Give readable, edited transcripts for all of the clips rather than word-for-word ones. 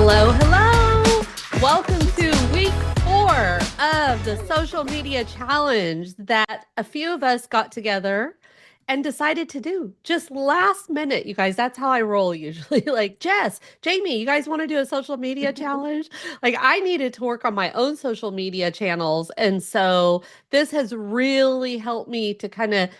Hello, hello. Welcome to week 4 of the social media challenge that a few of us got together and decided to do just last minute. You guys, that's how I roll usually. Like, Jess, Jamie, you guys want to do a social media challenge? Like, I needed to work on my own social media channels. And so this has really helped me to kind of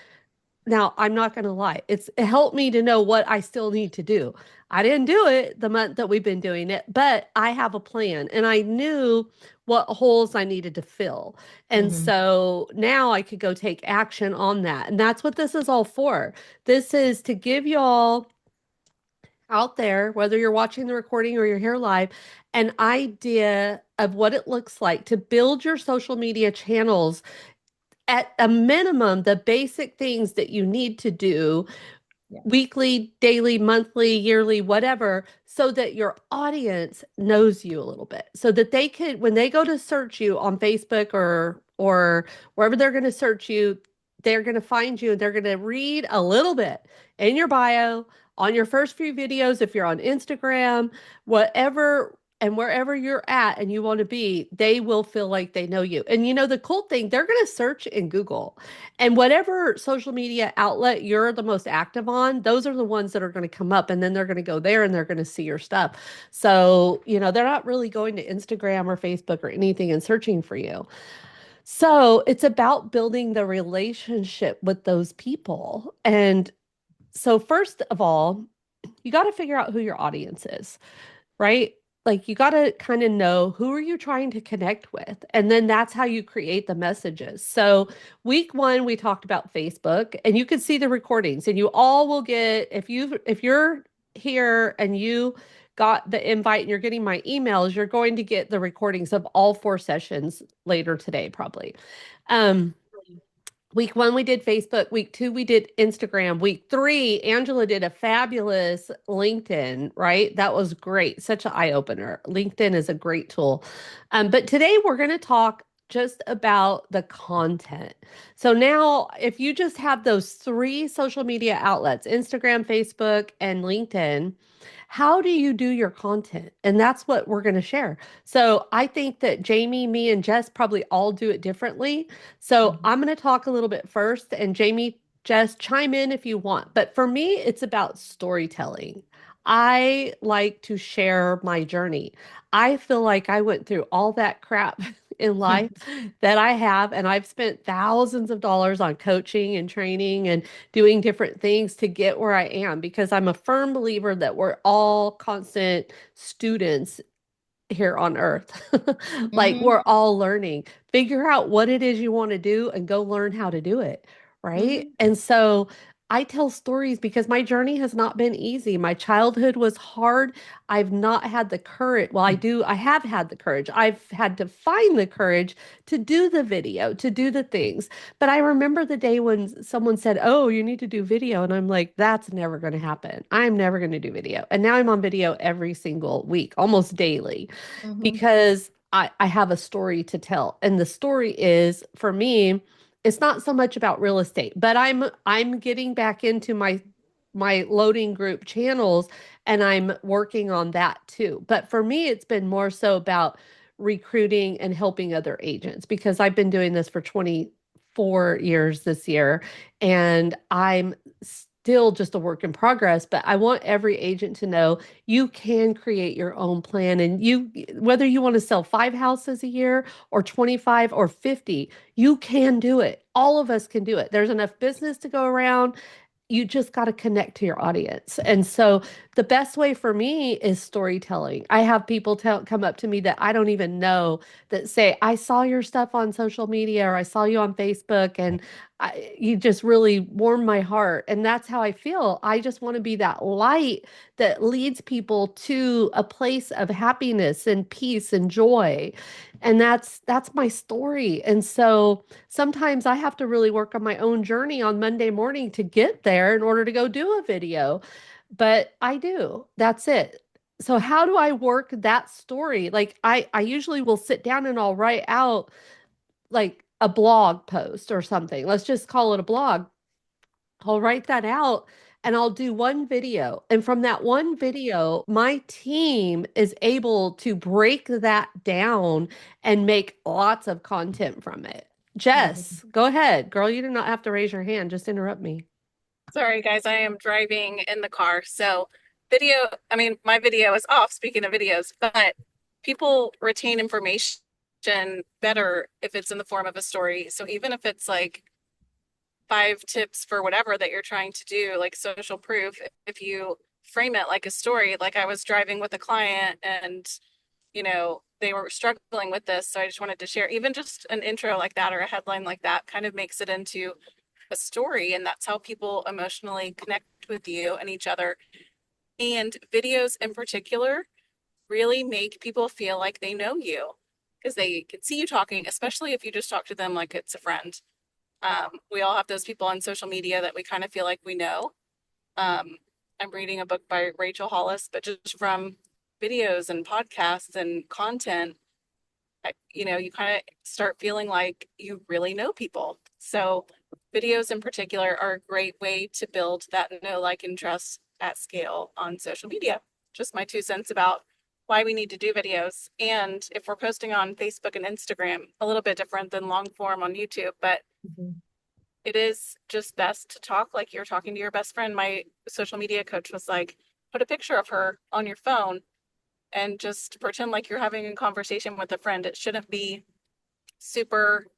now, I'm not going to lie. It helped me to know what I still need to do. I didn't do it the month that we've been doing it, but I have a plan and I knew what holes I needed to fill. And hmm so now I could go take action on that. And that's what this is all for. This is to give y'all out there, whether you're watching the recording or you're here live, an idea of what it looks like to build your social media channels at a minimum, the basic things that you need to do Yeah. weekly, daily, monthly, yearly, whatever, so that your audience knows you a little bit. So that they could, when they go to search you on Facebook or wherever they're going to search you, they're going to find you and they're going to read a little bit in your bio, on your first few videos, if you're on Instagram, whatever and wherever you're at and you want to be, they will feel like they know you. And you know, the cool thing, they're going to search in Google. And whatever social media outlet you're the most active on, those are the ones that are going to come up. And then they're going to go there and they're going to see your stuff. So, you know, they're not really going to Instagram or Facebook or anything and searching for you. So it's about building the relationship with those people. And so, first of all, you got to figure out who your audience is, right? Like you got to kind of know who are you trying to connect with, and then that's how you create the messages. So week 1 we talked about Facebook, and you can see the recordings, and you all will get, if you're here and you got the invite and you're getting my emails, you're going to get the recordings of all 4 sessions later today probably. um Week 1, we did Facebook. Week 2, we did Instagram. Week 3, Angela did a fabulous LinkedIn, right? That was great. Such an eye opener. LinkedIn is a great tool. But today we're going to talk just about the content. So now, if you just have those 3 social media outlets, Instagram, Facebook, and LinkedIn, how do you do your content? And that's what we're going to share. So I think that Jamie, me, and Jess probably all do it differently. So hmm I'm going to talk a little bit first, and Jamie, just chime in if you want. But for me, it's about storytelling. I like to share my journey. I feel like I went through all that crap in life that I have, and I've spent thousands of dollars on coaching and training and doing different things to get where I am because I'm a firm believer that we're all constant students here on earth. Like hmm we're all learning. Figure out what it is you want to do and go learn how to do it. Right. hmm And so I tell stories because my journey has not been easy. My childhood was hard. I've not had the courage. Well, I have had the courage. I've had to find the courage to do the video, to do the things. But I remember the day when someone said, "Oh, you need to do video." And I'm like, that's never going to happen. I'm never going to do video. And now I'm on video every single week, almost daily hmm because I have a story to tell. And the story is for me, it's not so much about real estate, but I'm getting back into my loading group channels and I'm working on that too. But for me, it's been more so about recruiting and helping other agents because I've been doing this for 24 years this year and I'm still just a work in progress, but I want every agent to know you can create your own plan and you whether you want to sell 5 houses a year or 25 or 50, you can do it. All of us can do it. There's enough business to go around. You just got to connect to your audience. And so the best way for me is storytelling. I have people come up to me that I don't even know that say, I saw your stuff on social media or I saw you on Facebook and you just really warmed my heart. And that's how I feel. I just want to be that light that leads people to a place of happiness and peace and joy. And that's my story. And so sometimes I have to really work on my own journey on Monday morning to get there in order to go do a video. But I do. That's it. So how do I work that story? Like I usually will sit down and I'll write out like a blog post or something. Let's just call it a blog. I'll write that out and I'll do one video. And from that one video, my team is able to break that down and make lots of content from it. Love it. Jess, go ahead. Girl, you do not have to raise your hand. Just interrupt me. Sorry, guys, I am driving in the car. So, my video is off, speaking of videos, but people retain information better if it's in the form of a story. So, even if it's like 5 tips for whatever that you're trying to do, like social proof, if you frame it like a story, like I was driving with a client and, they were struggling with this. So, I just wanted to share, even just an intro like that or a headline like that kind of makes it into a story, and that's how people emotionally connect with you and each other. And videos in particular really make people feel like they know you because they can see you talking, especially if you just talk to them like it's a friend. We all have those people on social media that we kind of feel like we know. um, I'm reading a book by Rachel Hollis, but just from videos and podcasts and content, you kind of start feeling like you really know people. So videos in particular are a great way to build that know, like, and trust at scale on social media. Just my 2 cents about why we need to do videos. And if we're posting on Facebook and Instagram, a little bit different than long form on YouTube, but Mhm. it is just best to talk like you're talking to your best friend. My social media coach was like, put a picture of her on your phone and just pretend like you're having a conversation with a friend. It shouldn't be super,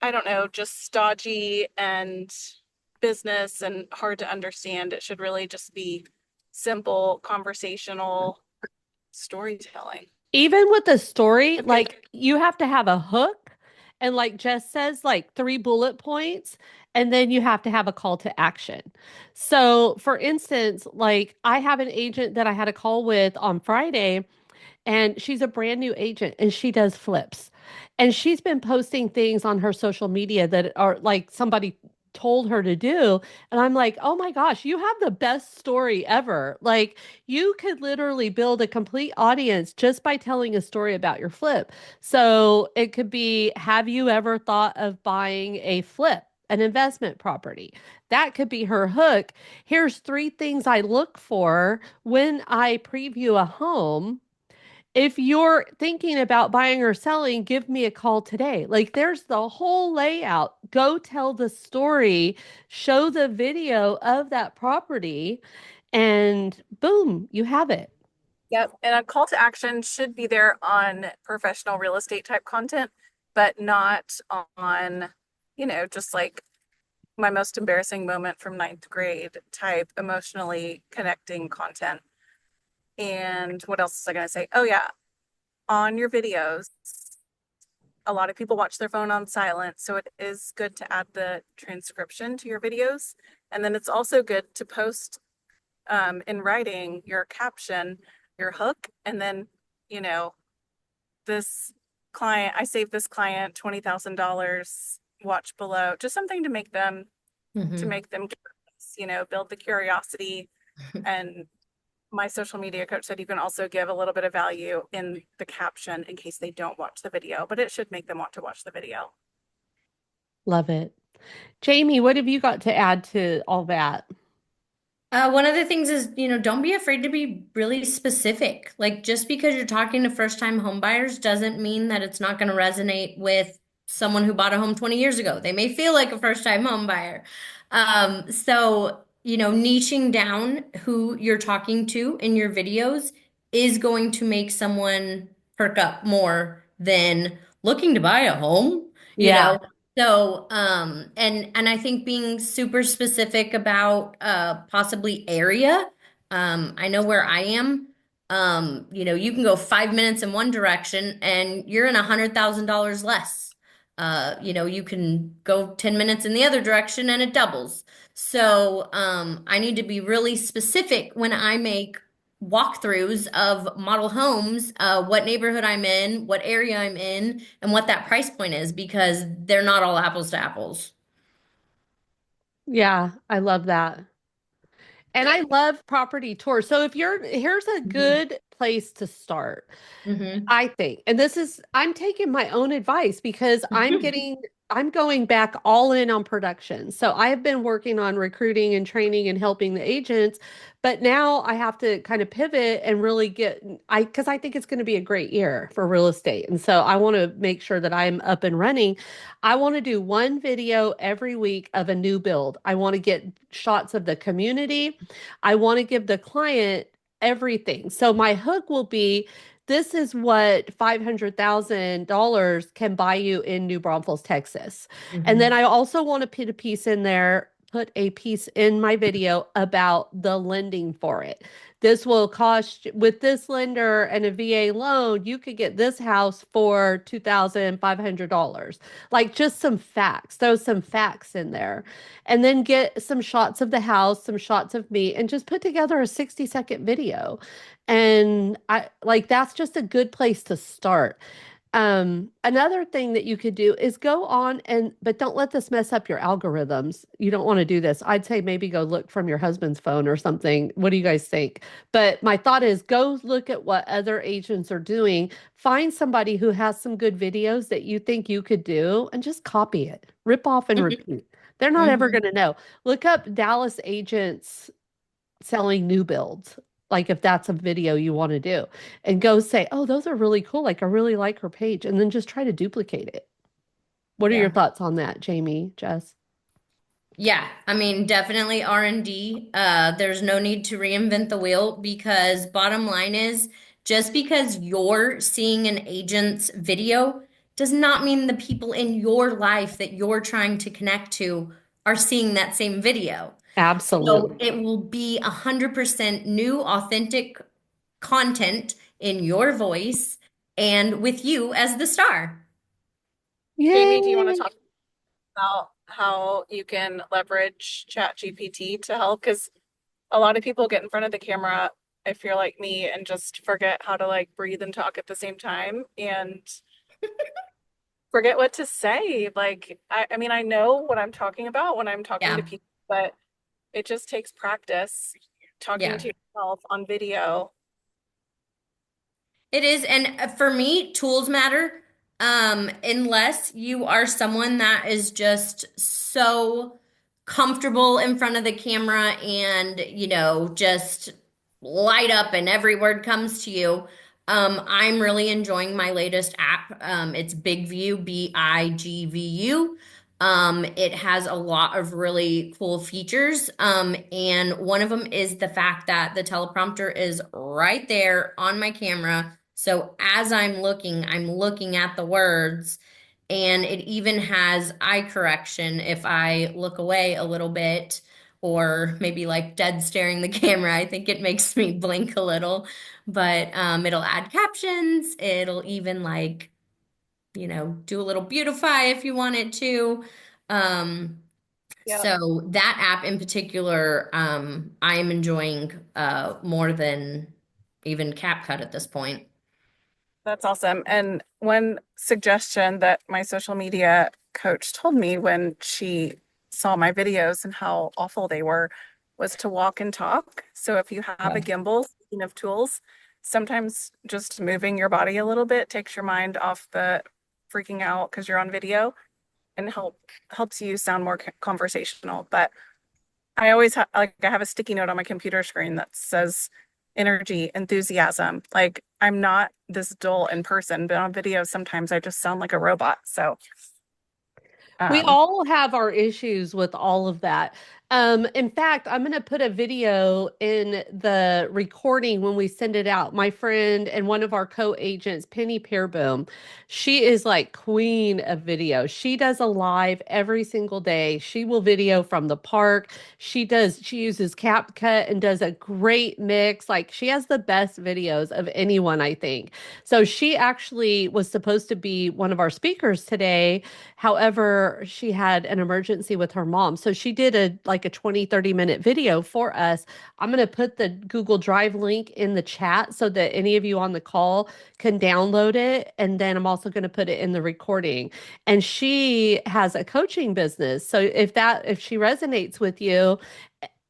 I don't know, just stodgy and business and hard to understand. It should really just be simple, conversational storytelling. Even with the story, Okay. like you have to have a hook and like Jess says, like 3 bullet points, and then you have to have a call to action. So for instance, like I have an agent that I had a call with on Friday, and she's a brand new agent and she does flips. And she's been posting things on her social media that are like somebody told her to do. And I'm like, oh my gosh, you have the best story ever. Like, you could literally build a complete audience just by telling a story about your flip. So it could be, have you ever thought of buying a flip? An investment property. That could be her hook. Here's 3 things I look for when I preview a home. If you're thinking about buying or selling, give me a call today. Like there's the whole layout. Go tell the story, show the video of that property, and boom, you have it. Yep. And a call to action should be there on professional real estate type content, but not on, just like my most embarrassing moment from ninth grade type emotionally connecting content. And what else was I going to say? Oh, yeah. On your videos, a lot of people watch their phone on silent. So it is good to add the transcription to your videos. And then it's also good to post in writing your caption, your hook, and then, you know, this I saved this client $20,000, watch below, just something to Mhm. make them curious, build the curiosity. And my social media coach said you can also give a little bit of value in the caption in case they don't watch the video, but it should make them want to watch the video. Love it. Jamie, what have you got to add to all that? One of the things is, don't be afraid to be really specific. Like just because you're talking to first-time home buyers doesn't mean that it's not going to resonate with someone who bought a home 20 years ago. They may feel like a first-time home buyer. So, niching down who you're talking to in your videos is going to make someone perk up more than looking to buy a home, you Yeah. know. So, and I think being super specific about possibly area. I know where I am. You can go 5 minutes in one direction and you're in $100,000 less. You can go 10 minutes in the other direction and it doubles. So, I need to be really specific when I make walkthroughs of model homes, what neighborhood I'm in, what area I'm in, and what that price point is because they're not all apples to apples. Yeah, I love that. And I love property tours. So if you're, here's a Mhm. good place to start. Mhm. I think, and this is, I'm taking my own advice because I'm getting I'm going back all in on production. So I have been working on recruiting and training and helping the agents, but now I have to kind of pivot and really because I think it's going to be a great year for real estate. And so I want to make sure that I'm up and running. I want to do one video every week of a new build. I want to get shots of the community. I want to give the client everything. So my hook will be, this is what $500,000 can buy you in New Braunfels, Texas. And then Mhm. I also want to put a piece in there, put a piece in my video about the lending for it. This will cost, with this lender and a VA loan, you could get this house for $2,500. Like, just some facts, throw some facts in there. And then get some shots of the house, some shots of me, and just put together a 60-second video. And I like, that's just a good place to start. Another thing that you could do is go on but don't let this mess up your algorithms. You don't want to do this. I'd say maybe go look from your husband's phone or something. What do you guys think? But my thought is, go look at what other agents are doing. Find somebody who has some good videos that you think you could do and just copy it. Rip off and repeat. They're not ever Mhm. going to know. Look up Dallas agents selling new builds. Like, if that's a video you want to do, and go say, oh, those are really cool. Like, I really like her page. And then just try to duplicate it. What are your Yeah. thoughts on that, Jamie, Jess? Yeah, I mean, definitely R&D. There's no need to reinvent the wheel because bottom line is just because you're seeing an agent's video does not mean the people in your life that you're trying to connect to are seeing that same video. So Absolutely. it will be 100% new, authentic content in your voice and with you as the star. Jamie, do you want to Yay. talk about how you can leverage ChatGPT to help? Because a lot of people get in front of the camera, if you're like me, and just forget how to like breathe and talk at the same time and forget what to say. Like, I mean, I know what I'm talking about when I'm talking to Yeah, people, but it just takes practice talking yeah. to yourself on video. It is, and for me, tools matter. Unless you are someone that is just so comfortable in front of the camera and, just light up and every word comes to you. I'm really enjoying my latest app. It's Big View, BIGVU. It has a lot of really cool features. And one of them is the fact that the teleprompter is right there on my camera. So as I'm looking at the words, and it even has eye correction if I look away a little bit or maybe like dead staring the camera. I think it makes me blink a little, but it'll add captions. It'll even like, do a little beautify if you want it to. Um, Yep. so that app in particular, I am enjoying more than even CapCut at this point. That's awesome. And one suggestion that my social media coach told me when she saw my videos and how awful they were was to walk and talk. So if you have a Yeah. gimbal, speaking of tools, sometimes just moving your body a little bit takes your mind off the freaking out because you're on video and helps you sound more conversational. But I always have like I have a sticky note on my computer screen that says energy, enthusiasm. Like I'm not this dull in person, but on video sometimes I just sound like a robot. So We um all have our issues with all of that. In fact, I'm going to put a video in the recording when we send it out. My friend and one of our co-agents, Penny Pearboom, she is like queen of video. She does a live every single day. She will video from the park. She uses CapCut and does a great mix. Like, she has the best videos of anyone, I think. So she actually was supposed to be one of our speakers today. However, she had an emergency with her mom. So she did a 20, 30-minute video for us. I'm going to put the Google Drive link in the chat so that any of you on the call can download it. And then I'm also going to put it in the recording. And she has a coaching business. So if she resonates with you,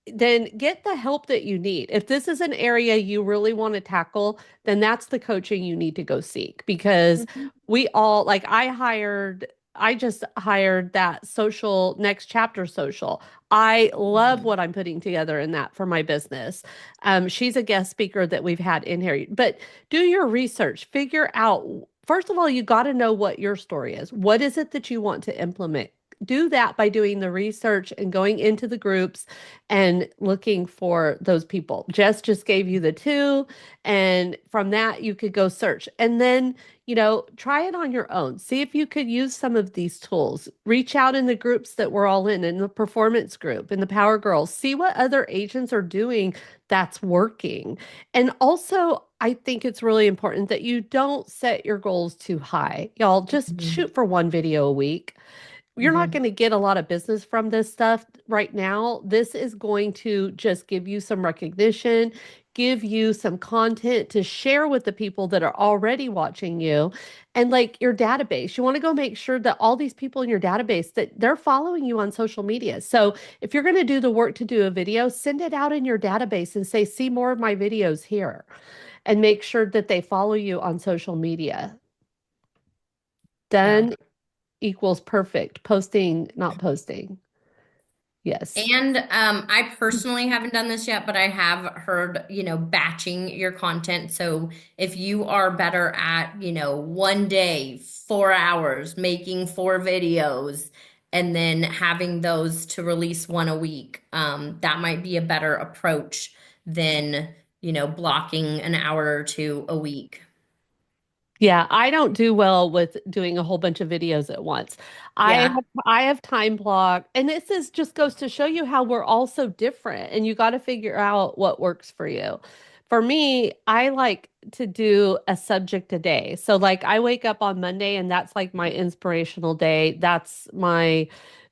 then get the help that you need. If this is an area you really want to tackle, then that's the coaching you need to go seek, because Mhm. we all, like, I hired I just hired that social next chapter social. I love Mhm. what I'm putting together in that for my business. She's a guest speaker that we've had in here. But do your research. Figure out, first of all, you got to know what your story is. What is it that you want to implement? Do that by doing the research and going into the groups and looking for those people. Jess just gave you the two, and from that, you could go search. And then try it on your own. See if you could use some of these tools. Reach out in the groups that we're all in the performance group, in the Power Girls. See what other agents are doing that's working. And also, I think it's really important that you don't set your goals too high. Y'all just Mhm. shoot for one video a week. You're not Mhm. going to get a lot of business from this stuff right now. This is going to just give you some recognition, give you some content to share with the people that are already watching you, and like your database. You want to go make sure that all these people in your database that they're following you on social media. So if you're going to do the work to do a video, send it out in your database and say, "See more of my videos here," and make sure that they follow you on social media. Yeah. Done equals perfect. Posting, not posting. Yes. And I personally haven't done this yet, but I have heard, batching your content. So if you are better at, one day, 4 hours, making 4 videos, and then having those to release one a week, that might be a better approach than, blocking an hour or two a week. Yeah, I don't do well with doing a whole bunch of videos at once. I Yeah. have I have time block, and this is just goes to show you how we're all so different, and you got to figure out what works for you. For me, I like to do a subject a day. So like I wake up on Monday and that's like my inspirational day. That's my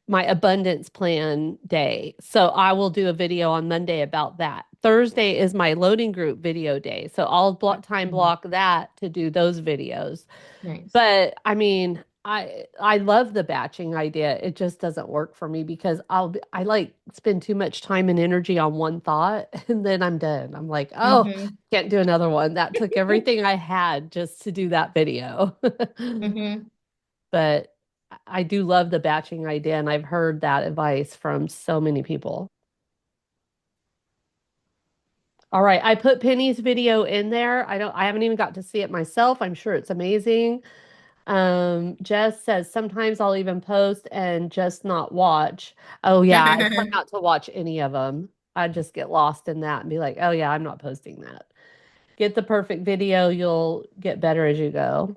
abundance plan day. So I will do a video on Monday about that. Thursday is my loading group video day. So I'll Mhm. block that to do those videos. Nice. But I mean, I love the batching idea. It just doesn't work for me because I like spend too much time and energy on one thought and then I'm done. I'm like, "Oh, Hmm. can't do another one." That took everything I had just to do that video. Hmm. But I do love the batching idea, and I've heard that advice from so many people. All right, I put Penny's video in there. I haven't even got to see it myself. I'm sure it's amazing. Jess says sometimes I'll even post and just not watch. Oh yeah, I try not to watch any of them. I just get lost in that and be like, oh yeah, I'm not posting that. Get the perfect video, you'll get better as you go.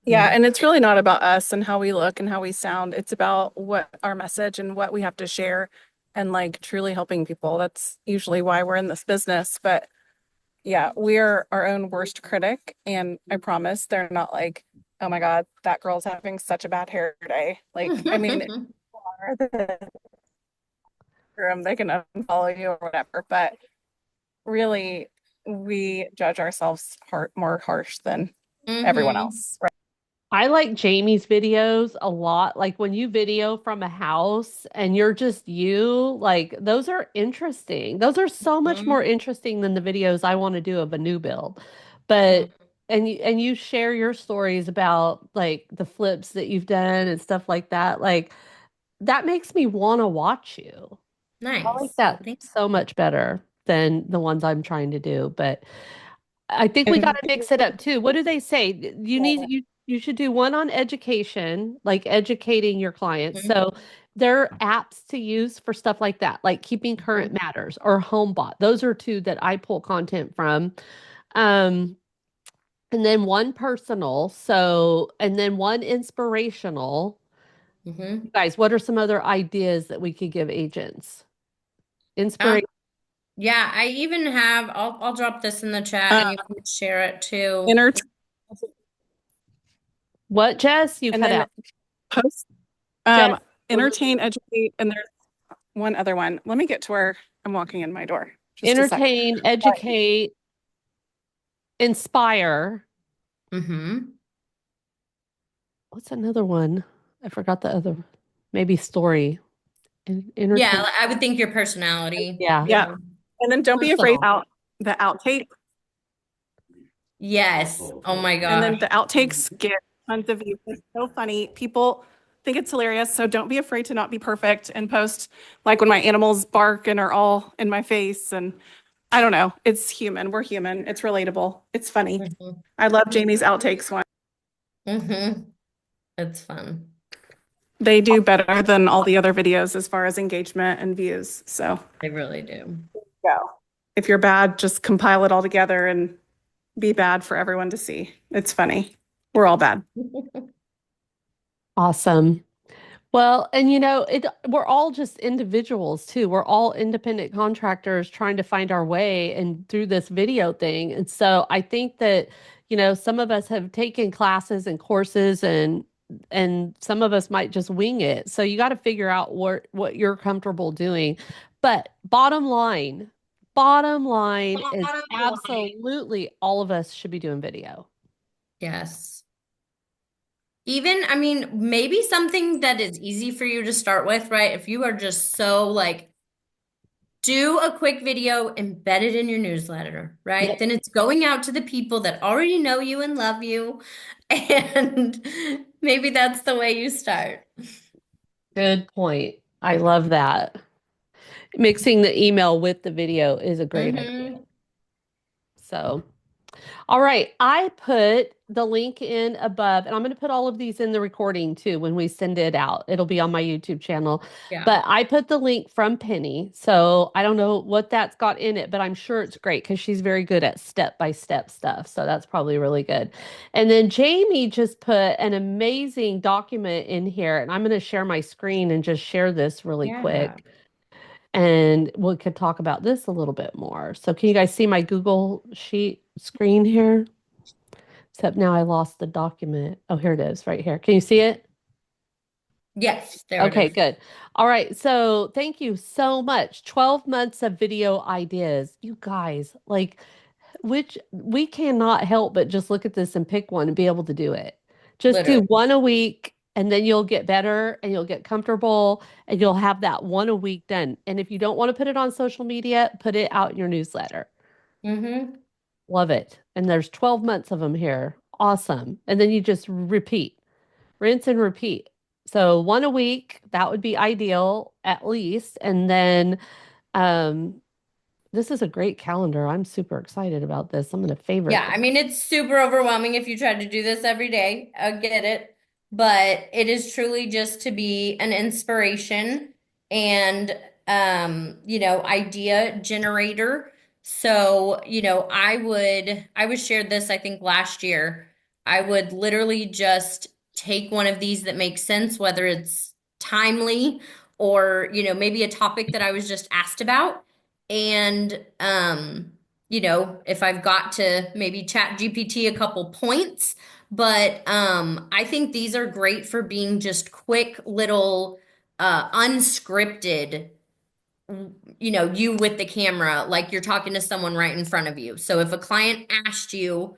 Yeah, and it's really not about us and how we look and how we sound. It's about what our message and what we have to share and like truly helping people. That's usually why we're in this business. But yeah, we're our own worst critic. And I promise they're not like, oh my God, that girl's having such a bad hair day. Like, I mean, they can unfollow you or whatever. But really, we judge ourselves more harsh than everyone Hmm. else, right? I like Jamie's videos a lot. Like when you video from a house and you're just you, like those are interesting. Those are so much more Hmm. interesting than the videos I want to do of a new build. But and you share your stories about like the flips that you've done and stuff like that. Like that makes me want to watch you. I like Nice. that Thank so much better than the ones I'm trying to do. But I think we got And to mix it up too. What do they say? You should do one on education, like educating your clients. you. So there are apps to use for stuff like that, like Keeping Current Mhm. Matters or HomeBot. Those are two that I pull content from. Um, and then one personal. So, and then one inspirational. Mhm. You guys, what are some other ideas that we could give agents? Um, Inspiration. yeah, I even have, I'll drop this in the chat uh, and you can share it too. entertain What, Jess? You and cut then out. post Jess, entertain, educate, and there's one other one. Let me get to where I'm walking in my door. Just a sec. entertain, But educate, inspire. Hmm. What's another one? I forgot the other. Maybe story. Yeah, Entertain. I would think your personality. Yeah. yeah, Yeah. and then don't be afraid Personal. out the outtake. Yes. Oh my And then gosh. the outtakes get tons of views. It's so funny. People think it's hilarious, so don't be afraid to not be perfect and post like when my animals bark and are all in my face. And I don't know. It's human. We're human. It's relatable. It's funny. Mhm. I love Jamie's outtakes one. Mm-hmm. It's fun. They do better than all the other videos as far as engagement and views. So They really do. go. If you're bad, just compile it all together and be bad for everyone to see. It's funny. We're all bad. Awesome. Well, and we're all just individuals too. We're all independent contractors trying to find our way and through this video thing. And so I think that, some of us have taken classes and courses and some of us might just wing it. So you got to figure out what you're comfortable doing. But bottom line is absolutely all of us should be doing video. Yes. Even, I mean, maybe something that is easy for you to start with, right? If you are just so like, do a quick video, embed it in your newsletter, right? Yep. Then it's going out to the people that already know you and love you. And maybe that's the way you start. Good point. I love that. Mixing the email with the video is a great idea. Mm-hmm. So, all right. I put the link in above, and I'm going to put all of these in the recording too when we send it out. It'll be on my YouTube channel. Yeah. But I put the link from Penny. So I don't know what that's got in it, but I'm sure it's great because she's very good at step-by-step stuff. So that's probably really good. And then Jamie just put an amazing document in here, and I'm going to share my screen and just share this really Yeah. quick. And we could talk about this a little bit more. So can you guys see my Google Sheet screen here? Except now I lost the document. Oh, here it is right here. Can you see it? Yes, there it Okay, is. good. All right. So thank you so much. 12 months of video ideas. You guys, like, which we cannot help but just look at this and pick one and be able to do it. Just do Literally. one a week and then you'll get better and you'll get comfortable and you'll have that one a week done. And if you don't want to put it on social media, put it out in your newsletter. Mm-hmm. Love it. And there's 12 months of them here. Awesome. And then you just repeat, rinse and repeat. So one a week, that would be ideal at least. And then um, this is a great calendar. I'm super excited about this. I'm going to favorite Yeah, this. I mean, it's super overwhelming if you try to do this every day. I get it. But it is truly just to be an inspiration and idea generator. So, I was shared this, I think, last year. I would literally just take one of these that makes sense, whether it's timely or, maybe a topic that I was just asked about. And if I've got to maybe chat GPT a couple points, but I think these are great for being just quick little unscripted, you with the camera, like you're talking to someone right in front of you. So if a client asked you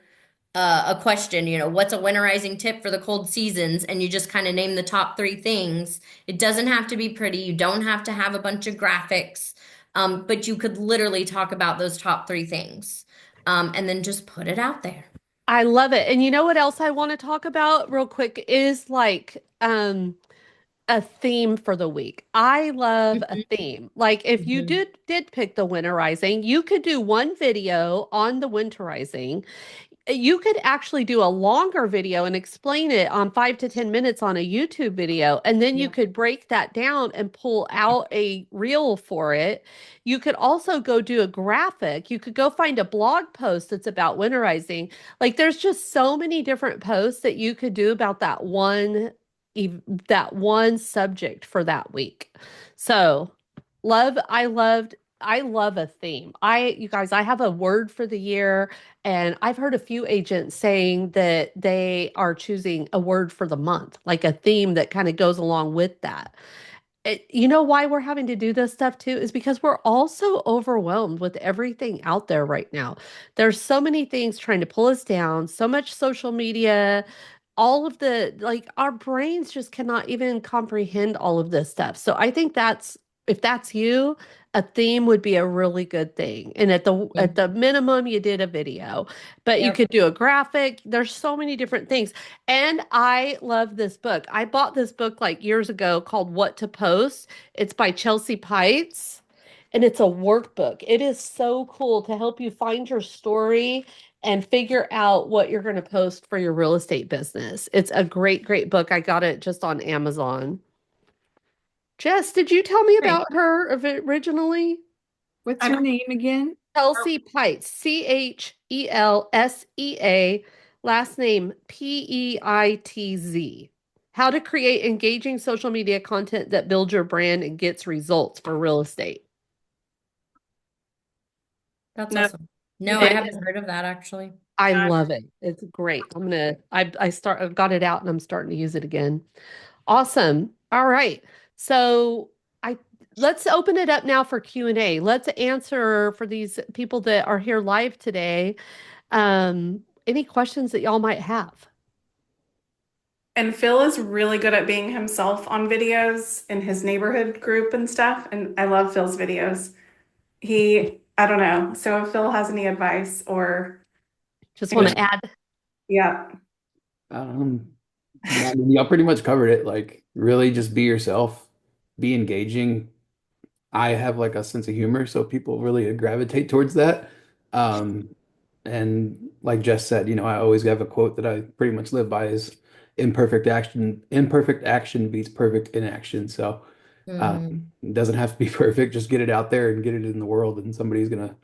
a question, what's a winterizing tip for the cold seasons? And you just kind of name the top three things. It doesn't have to be pretty. You don't have to have a bunch of graphics, but you could literally talk about those top three things, and then just put it out there. I love it. And you know what else I want to talk about real quick is like a theme for the week. I love a Mhm, theme. Like if you mhm. did pick the winterizing, you could do one video on the winterizing. You could actually do a longer video and explain it on 5 to 10 minutes on a YouTube video. And then you Yeah. could break that down and pull out a reel for it. You could also go do a graphic. You could go find a blog post that's about winterizing. Like there's just so many different posts that you could do about that one subject for that week. So I love a theme. You guys, I have a word for the year. And I've heard a few agents saying that they are choosing a word for the month, like a theme that kind of goes along with that. You know why we're having to do this stuff too is because we're all so overwhelmed with everything out there right now. There's so many things trying to pull us down, so much social media, all of the like our brains just cannot even comprehend all of this stuff. So I think that's if that's you, a theme would be a really good thing. And at the minimum, you did a video, but you Yep. could do a graphic. There's so many different things. And I love this book. I bought this book like years ago called What to Post. It's by Chelsea Pites. And it's a workbook. It is so cool to help you find your story and figure out what you're going to post for your real estate business. It's a great, great book. I got it just on Amazon. Jess, did you tell me Great. about her originally? What's I her don't name again? Chelsea Pites, Chelseea, last name Peitz. How to create engaging social media content that builds your brand and gets results for real estate. That's know. awesome. No, I It is, haven't heard of that actually. I No. love it. It's great. I've got it out and I'm starting to use it again. Awesome. All right. So I let's open it up now for Q&A. Let's answer for these people that are here live today. Any questions that y'all might have. And Phil is really good at being himself on videos in his neighborhood group and stuff. And I love Phil's videos. I don't know. So if Phil has any advice or, Just want to add. yeah, Um, yeah, I mean, y'all pretty much covered it. Like, really just be yourself, be engaging. I have like a sense of humor, so people really gravitate towards that. Um, and like Jess said, I always have a quote that I pretty much live by is imperfect action beats perfect inaction. So, Hmm. it doesn't have to be perfect. Just get it out there and get it in the world, and somebody's gonna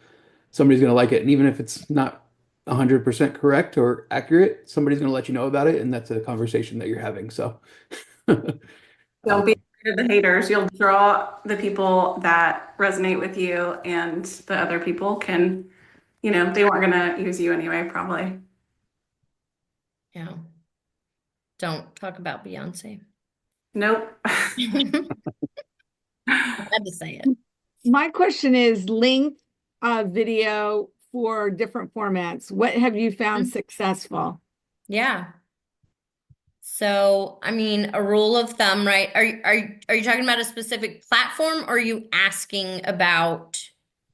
like it. And even if it's not 100% correct or accurate, somebody's gonna let you know about it, and that's a conversation that you're having. So, don't um, be afraid of the haters. You'll draw the people that resonate with you, and the other people can, they weren't going to use you anyway, probably. Yeah. Don't talk about Beyonce. Nope. I had to say it. My question is length of video for different formats. What have you found successful? Yeah. So, I mean, a rule of thumb, right? Are you talking about a specific platform or are you asking about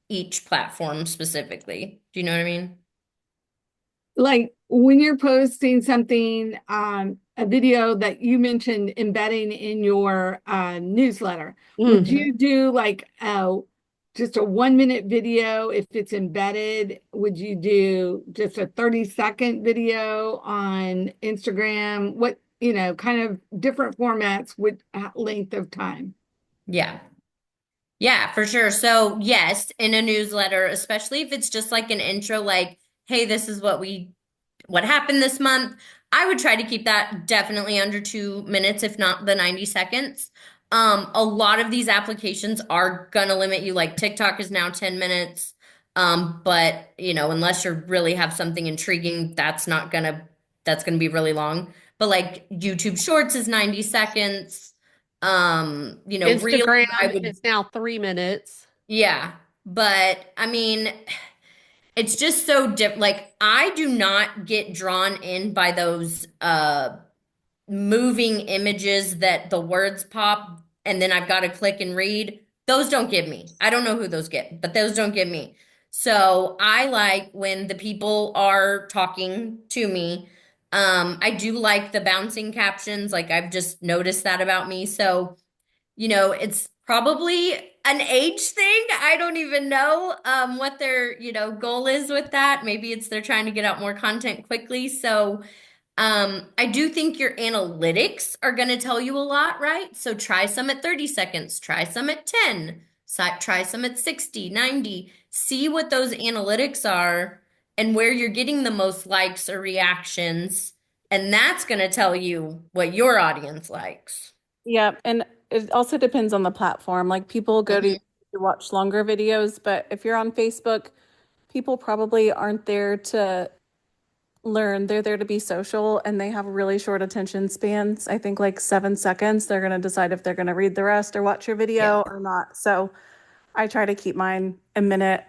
each platform specifically? Do you know what I mean? Like when you're posting something, a video that you mentioned embedding in your newsletter, would Mhm. you do like just a 1 minute video if it's embedded? Would you do just a 30-second video on Instagram? What, kind of different formats with length of time? Yeah. Yeah, for sure. So, yes, in a newsletter, especially if it's just like an intro, like, hey, this is what happened this month. I would try to keep that definitely under 2 minutes, if not the 90 seconds. A lot of these applications are gonna limit you, like TikTok is now 10 minutes. But unless you really have something intriguing, that's gonna be really long. But like YouTube Shorts is 90 seconds. Reels, I Instagram would, is now 3 minutes. yeah. But I mean, it's just so different. Like I do not get drawn in by those moving images that the words pop and then I've got to click and read. Those don't get me. I don't know who those get, but those don't get me. So I like when the people are talking to me. I do like the bouncing captions. Like I've just noticed that about me. So it's probably an age thing. I don't even know what their, goal is with that. Maybe it's they're trying to get out more content quickly. So I do think your analytics are going to tell you a lot, right? So try some at 30 seconds, try some at 10, try some at 60, 90. See what those analytics are and where you're getting the most likes or reactions. And that's going to tell you what your audience likes. Yeah, and it also depends on the platform. Like people go to Mhm. YouTube to watch longer videos, but if you're on Facebook, people probably aren't there to learn. They're there to be social and they have really short attention spans. I think like 7 seconds, they're going to decide if they're going to read the rest or watch your Yeah. video or not. So I try to keep mine a minute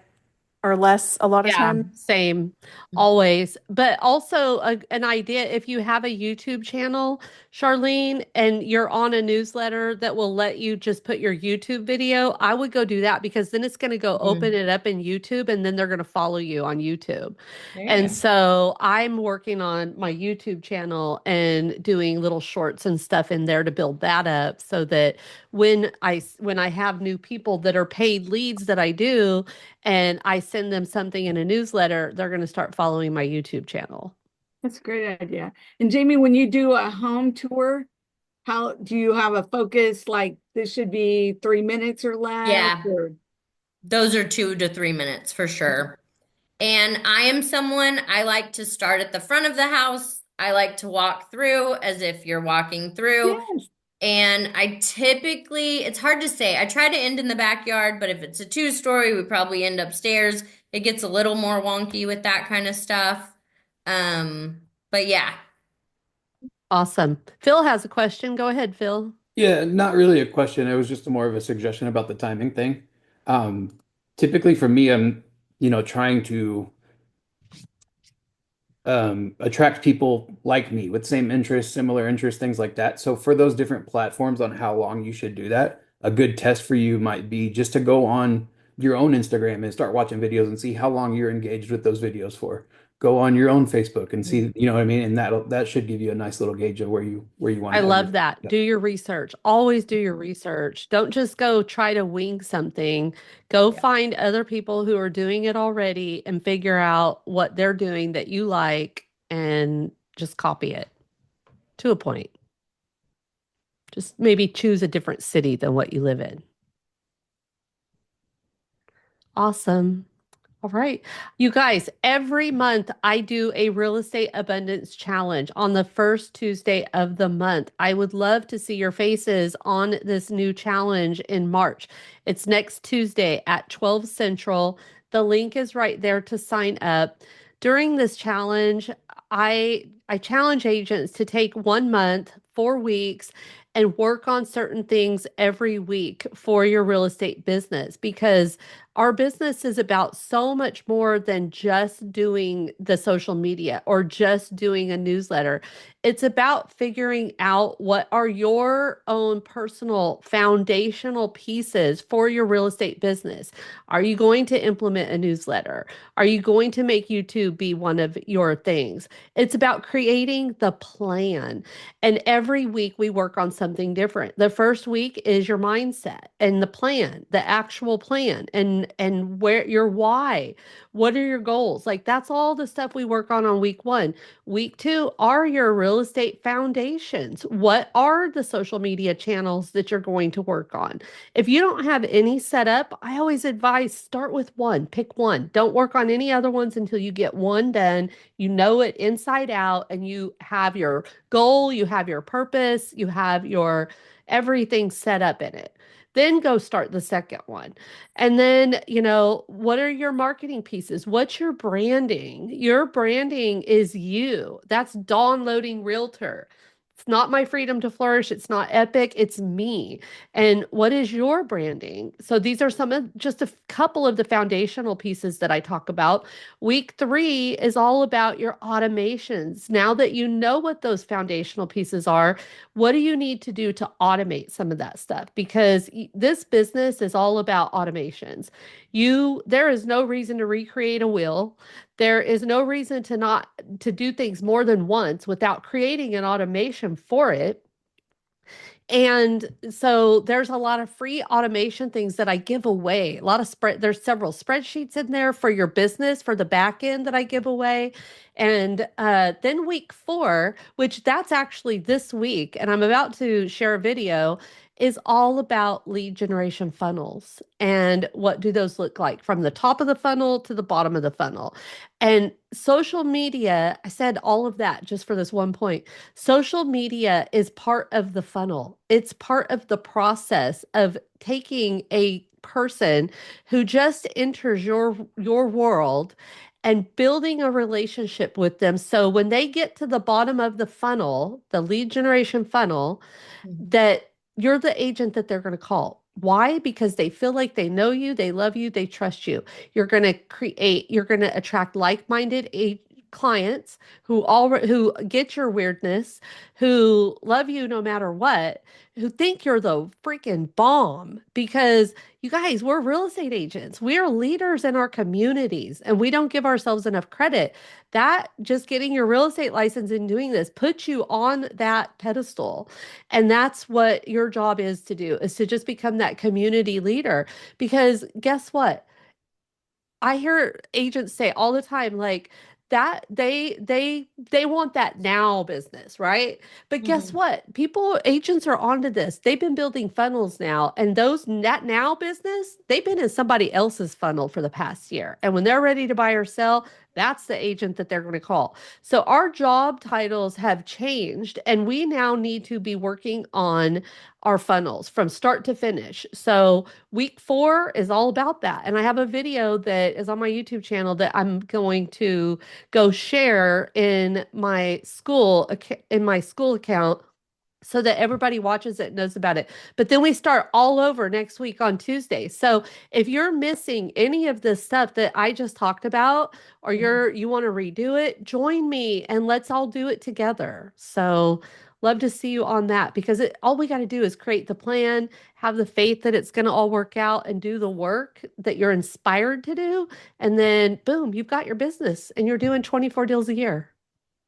or less a lot of Yeah, time. same, always. But also an idea if you have a YouTube channel, Charlene, and you're on a newsletter that will let you just put your YouTube video, I would go do that because then it's going to go open Mhm. it up in YouTube and then they're going to follow you on YouTube. There you And go. so I'm working on my YouTube channel and doing little shorts and stuff in there to build that up so that when I have new people that are paid leads that I do, and I send them something in a newsletter, they're going to start following my YouTube channel. That's a great idea. And Jamie, when you do a home tour, how do you have a focus? Like this should be 3 minutes or less, Yeah, or those are 2 to 3 minutes for sure. And I am someone, I like to start at the front of the house. I like to walk through as if you're walking through. yes. And I typically, it's hard to say. I try to end in the backyard, but if it's a two-story, we probably end upstairs. It gets a little more wonky with that kind of stuff. But yeah. Awesome. Phil has a question. Go ahead, Phil. Yeah, not really a question. It was just more of a suggestion about the timing thing. Um, Typically for me, I'm, trying to attract people like me with same interests, similar interests, things like that. So for those different platforms on how long you should do that, a good test for you might be just to go on your own Instagram and start watching videos and see how long you're engaged with those videos for. Go on your own Facebook and see, you know what I mean? And that should give you a nice little gauge of where you want I to have your. love that. Do your research. Always do your research. Don't just go try to wing something. Go Yeah. find other people who are doing it already and figure out what they're doing that you like and just copy it to a point. Just maybe choose a different city than what you live in. Awesome. All right. You guys, every month I do a real estate abundance challenge on the first Tuesday of the month. I would love to see your faces on this new challenge in March. It's next Tuesday at 12 Central. The link is right there to sign up. During this challenge, I challenge agents to take 1 month, 4 weeks, and work on certain things every week for your real estate business because our business is about so much more than just doing the social media or just doing a newsletter. It's about figuring out what are your own personal foundational pieces for your real estate business. Are you going to implement a newsletter? Are you going to make YouTube be one of your things? It's about creating the plan. And every week we work on something different. The first week is your mindset and the plan, the actual plan, and where your why. What are your goals? Like that's all the stuff we work on week 1. Week 2 are your real estate foundations. What are the social media channels that you're going to work on? If you don't have any set up, I always advise start with one, pick one. Don't work on any other ones until you get one done. You know it inside out and you have your goal, you have your purpose, you have your everything set up in it. Then go start the second one. And then, what are your marketing pieces? What's your branding? Your branding is you. That's Dawn Loading Realtor. It's not my freedom to flourish. It's not epic. It's me. And what is your branding? So these are just a couple of the foundational pieces that I talk about. Week 3 is all about your automations. Now that you know what those foundational pieces are, what do you need to do to automate some of that stuff? Because this business is all about automations. There is no reason to recreate a wheel. There is no reason to do things more than once without creating an automation for it. And so there's a lot of free automation things that I give away. There's several spreadsheets in there for your business for the back end that I give away. And then week 4, which that's actually this week, and I'm about to share a video, is all about lead generation funnels. And what do those look like from the top of the funnel to the bottom of the funnel? And social media, I said all of that just for this one point. Social media is part of the funnel. It's part of the process of taking a person who just enters your world and building a relationship with them. So when they get to the bottom of the funnel, the lead generation funnel, Mhm. that you're the agent that they're going to call. Why? Because they feel like they know you, they love you, they trust you. You're going to attract like-minded clients who get your weirdness, who love you no matter what, who think you're the freaking bomb because you guys, we're real estate agents. We are leaders in our communities and we don't give ourselves enough credit. That just getting your real estate license and doing this puts you on that pedestal. And that's what your job is to do, is to just become that community leader. Because guess what? I hear agents say all the time, like that they want that now business, right? But guess Mhm. what? Agents are onto this. They've been building funnels now, and that now business, they've been in somebody else's funnel for the past year. And when they're ready to buy or sell, that's the agent that they're going to call. So our job titles have changed, and we now need to be working on our funnels from start to finish. So week 4 is all about that. And I have a video that is on my YouTube channel that I'm going to go share in my school account so that everybody watches it and knows about it. But then we start all over next week on Tuesday. So if you're missing any of this stuff that I just talked about, or you want to redo it, join me and let's all do it together. So love to see you on that because all we got to do is create the plan, have the faith that it's going to all work out and do the work that you're inspired to do. And then boom, you've got your business and you're doing 24 deals a year.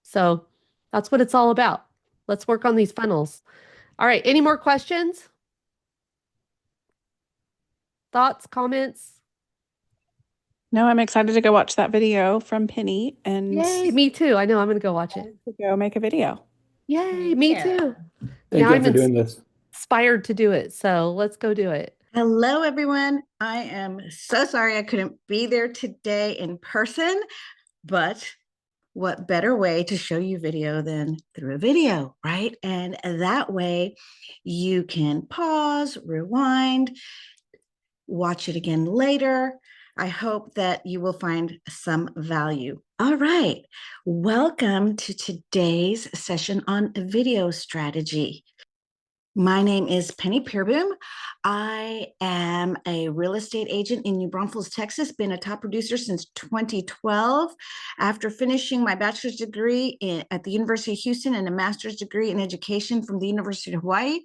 So that's what it's all about. Let's work on these funnels. All right. Any more questions? Thoughts, comments? No, I'm excited to go watch that video from Penny and Yay, me too. I know I'm going to go watch it. to go make a video. Yay, me Yeah. too. Thank Now you I'm for doing this. inspired to do it. So let's go do it. Hello, everyone. I am so sorry I couldn't be there today in person, but what better way to show you video than through a video, right? And that way you can pause, rewind, watch it again later. I hope that you will find some value. All right. Welcome to today's session on video strategy. My name is Penny Peerboom. I am a real estate agent in New Braunfels, Texas, been a top producer since 2012. After finishing my bachelor's degree at the University of Houston and a master's degree in education from the University of Hawaii,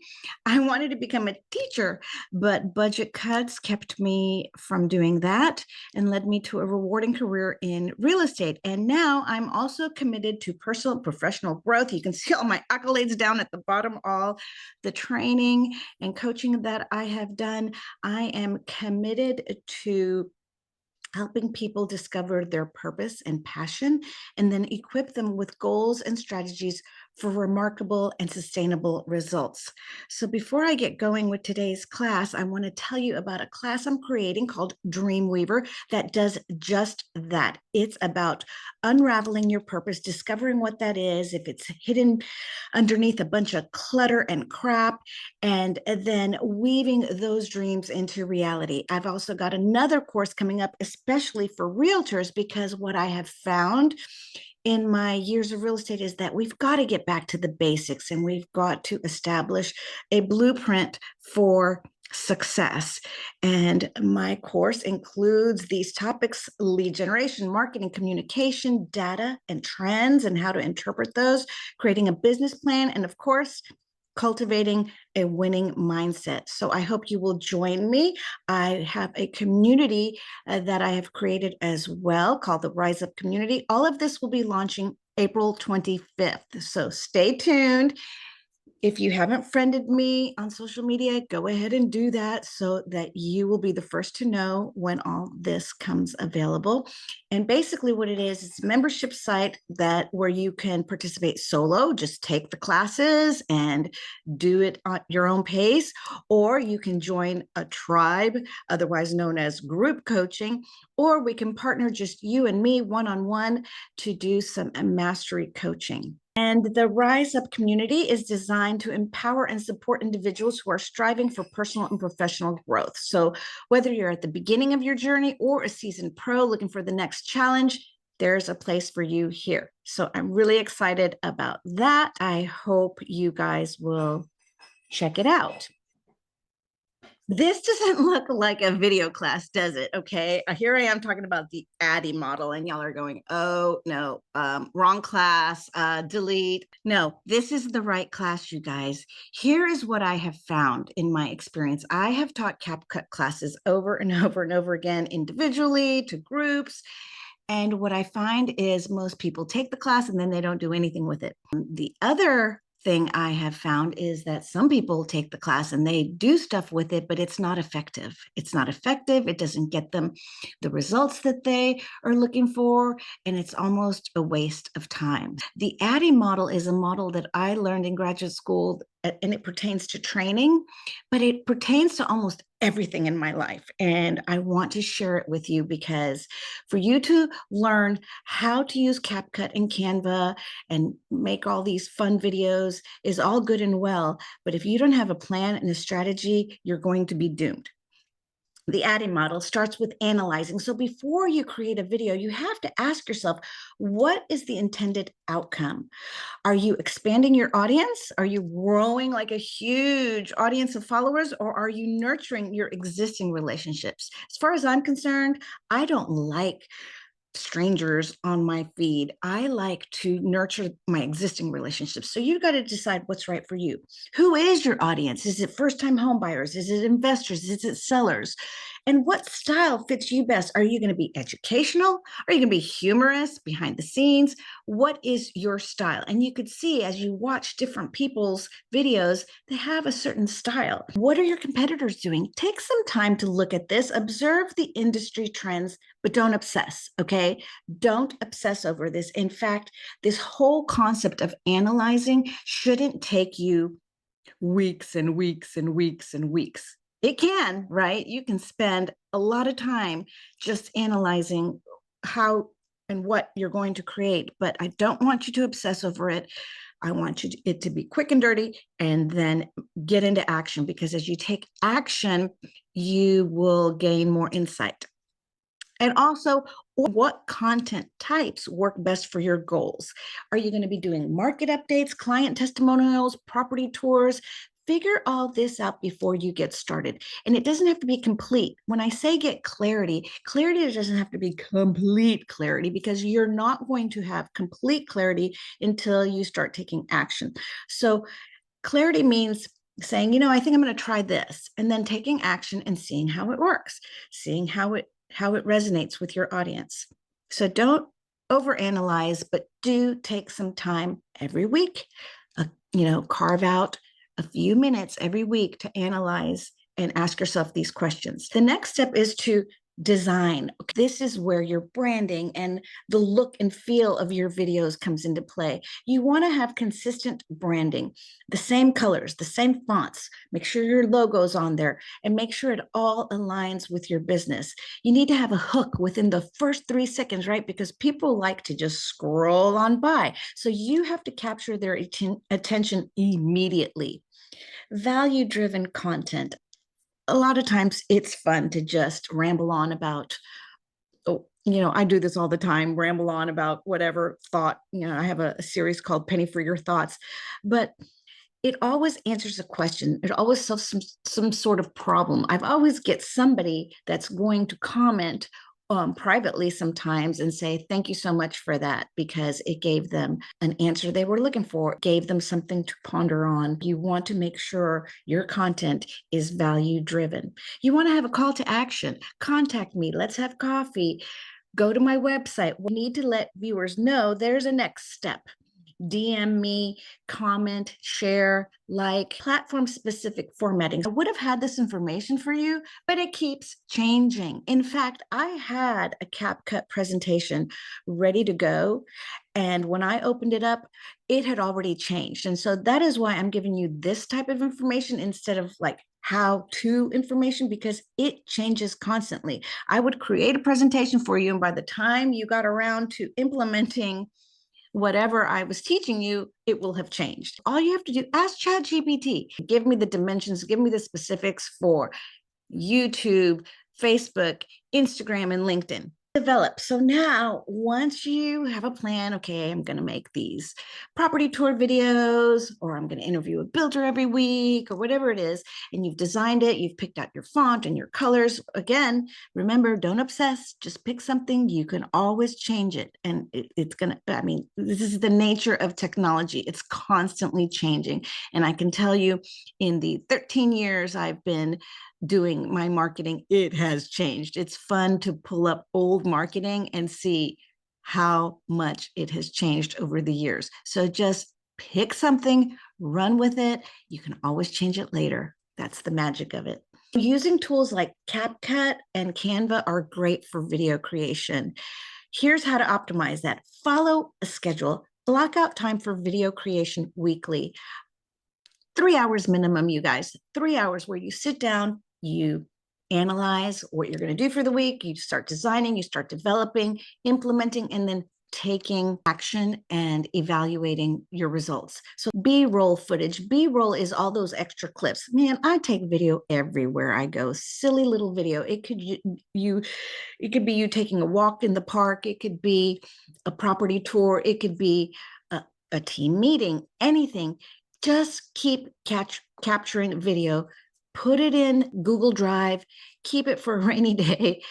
I wanted to become a teacher, but budget cuts kept me from doing that and led me to a rewarding career in real estate. And now I'm also committed to personal and professional growth. You can see all my accolades down at the bottom, all the training and coaching that I have done. I am committed to helping people discover their purpose and passion, and then equip them with goals and strategies for remarkable and sustainable results. So before I get going with today's class, I want to tell you about a class I'm creating called Dreamweaver that does just that. It's about unraveling your purpose, discovering what that is, if it's hidden underneath a bunch of clutter and crap, and then weaving those dreams into reality. I've also got another course coming up, especially for realtors, because what I have found in my years of real estate is that we've got to get back to the basics and we've got to establish a blueprint for success. And my course includes these topics: lead generation, marketing, communication, data, and trends, and how to interpret those, creating a business plan, and of course, cultivating a winning mindset. So I hope you will join me. I have a community that I have created as well called the Rise Up Community. All of this will be launching April 25th. So stay tuned. If you haven't friended me on social media, go ahead and do that so that you will be the first to know when all this comes available. And basically what it is, it's a membership site where you can participate solo, just take the classes and do it at your own pace, or you can join a tribe, otherwise known as group coaching, or we can partner just you and me one-on-one to do some mastery coaching. And the Rise Up community is designed to empower and support individuals who are striving for personal and professional growth. So whether you're at the beginning of your journey or a seasoned pro looking for the next challenge, there's a place for you here. So I'm really excited about that. I hope you guys will check it out. This doesn't look like a video class, does it? Okay, here I am talking about the Addy model, and y'all are going, oh no, wrong class, delete. No, this is the right class, you guys. Here is what I have found in my experience. I have taught CapCut classes over and over and over again, individually, to groups. And what I find is most people take the class and then they don't do anything with it. The other thing I have found is that some people take the class and they do stuff with it, but it's not effective. It's not effective. It doesn't get them the results that they are looking for, and it's almost a waste of time. The Addy model is a model that I learned in graduate school, and it pertains to training, but it pertains to almost everything in my life. And I want to share it with you because for you to learn how to use CapCut and Canva and make all these fun videos is all good and well. But if you don't have a plan and a strategy, you're going to be doomed. The Addy model starts with analyzing. So before you create a video, you have to ask yourself, what is the intended outcome? Are you expanding your audience? Are you growing like a huge audience of followers, or are you nurturing your existing relationships? As far as I'm concerned, I don't like strangers on my feed. I like to nurture my existing relationships. So you've got to decide what's right for you. Who is your audience? Is it first-time home buyers? Is it investors? Is it sellers? And what style fits you best? Are you going to be educational? Are you going to be humorous, behind the scenes? What is your style? And you could see as you watch different people's videos, they have a certain style. What are your competitors doing? Take some time to look at this, observe the industry trends, but don't obsess, okay? Don't obsess over this. In fact, this whole concept of analyzing shouldn't take you weeks and weeks and weeks and weeks. It can, right? You can spend a lot of time just analyzing how and what you're going to create, but I don't want you to obsess over it. I want it to be quick and dirty, and then get into action, because as you take action, you will gain more insight. And also, what content types work best for your goals? Are you going to be doing market updates, client testimonials, property tours? Figure all this out before you get started. And it doesn't have to be complete. When I say get clarity, clarity doesn't have to be complete clarity, because you're not going to have complete clarity until you start taking action. So clarity means saying, you know, I think I'm going to try this, and then taking action and seeing how it works, seeing how it resonates with your audience. So don't overanalyze, but do take some time every week. Carve out a few minutes every week to analyze and ask yourself these questions. The next step is to design. This is where your branding and the look and feel of your videos comes into play. You want to have consistent branding, the same colors, the same fonts. Make sure your logo's on there, and make sure it all aligns with your business. You need to have a hook within the first 3 seconds, right? Because people like to just scroll on by. So you have to capture their attention immediately. Value-driven content. A lot of times it's fun to just ramble on about, I do this all the time, ramble on about whatever thought. I have a series called Penny for Your Thoughts, but it always answers a question. It always solves some sort of problem. I've always get somebody that's going to comment privately sometimes and say, thank you so much for that, because it gave them an answer they were looking for, gave them something to ponder on. You want to make sure your content is value driven. You want to have a call to action. Contact me. Let's have coffee. Go to my website. We need to let viewers know there's a next step. DM me, comment, share, like, platform-specific formatting. I would have had this information for you, but it keeps changing. In fact, I had a CapCut presentation ready to go, and when I opened it up, it had already changed. And so that is why I'm giving you this type of information instead of like how-to information, because it changes constantly. I would create a presentation for you, and by the time you got around to implementing whatever I was teaching you, it will have changed. All you have to do, ask ChatGPT, give me the dimensions, give me the specifics for YouTube, Facebook, Instagram, and LinkedIn. develop. So now, once you have a plan, okay, I'm going to make these property tour videos, or I'm going to interview a builder every week, or whatever it is, and you've designed it, you've picked out your font and your colors. Again, remember, don't obsess, just pick something. You can always change it. And it's going to, I mean, this is the nature of technology. It's constantly changing. And I can tell you, in the 13 years I've been doing my marketing, it has changed. It's fun to pull up old marketing and see how much it has changed over the years. So just pick something, run with it. You can always change it later. That's the magic of it. Using tools like CapCut and Canva are great for video creation. Here's how to optimize that. Follow a schedule. Block out time for video creation weekly. 3 hours minimum, you guys. 3 hours where you sit down, you analyze what you're going to do for the week, you start designing, you start developing, implementing, and then taking action and evaluating your results. So B-roll footage. B-roll is all those extra clips. Man, I take video everywhere I go. Silly little video. It could be you taking a walk in the park. It could be a property tour. It could be a team meeting, anything. Just keep capturing video, put it in Google Drive, keep it for a rainy day.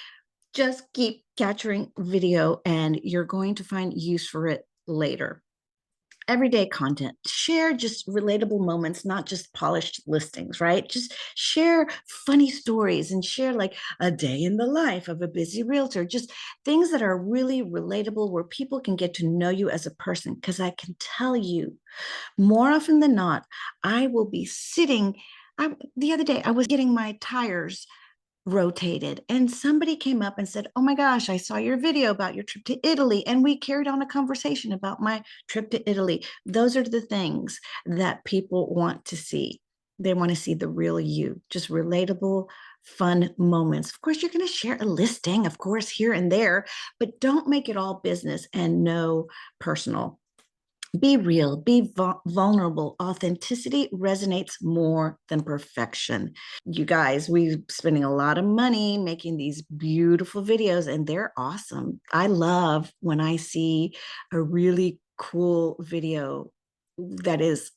Just keep capturing video and you're going to find use for it later. Everyday content. Share just relatable moments, not just polished listings, right? Just share funny stories and share like a day in the life of a busy realtor, just things that are really relatable where people can get to know you as a person. Because I can tell you, more often than not, I will be sitting. The other day, I was getting my tires rotated, and somebody came up and said, "Oh my gosh, I saw your video about your trip to Italy." And we carried on a conversation about my trip to Italy. Those are the things that people want to see. They want to see the real you, just relatable, fun moments. Of course, you're going to share a listing, of course, here and there, but don't make it all business and no personal. Be real, be vulnerable. Authenticity resonates more than perfection. You guys, we're spending a lot of money making these beautiful videos, and they're awesome. I love when I see a really cool video that is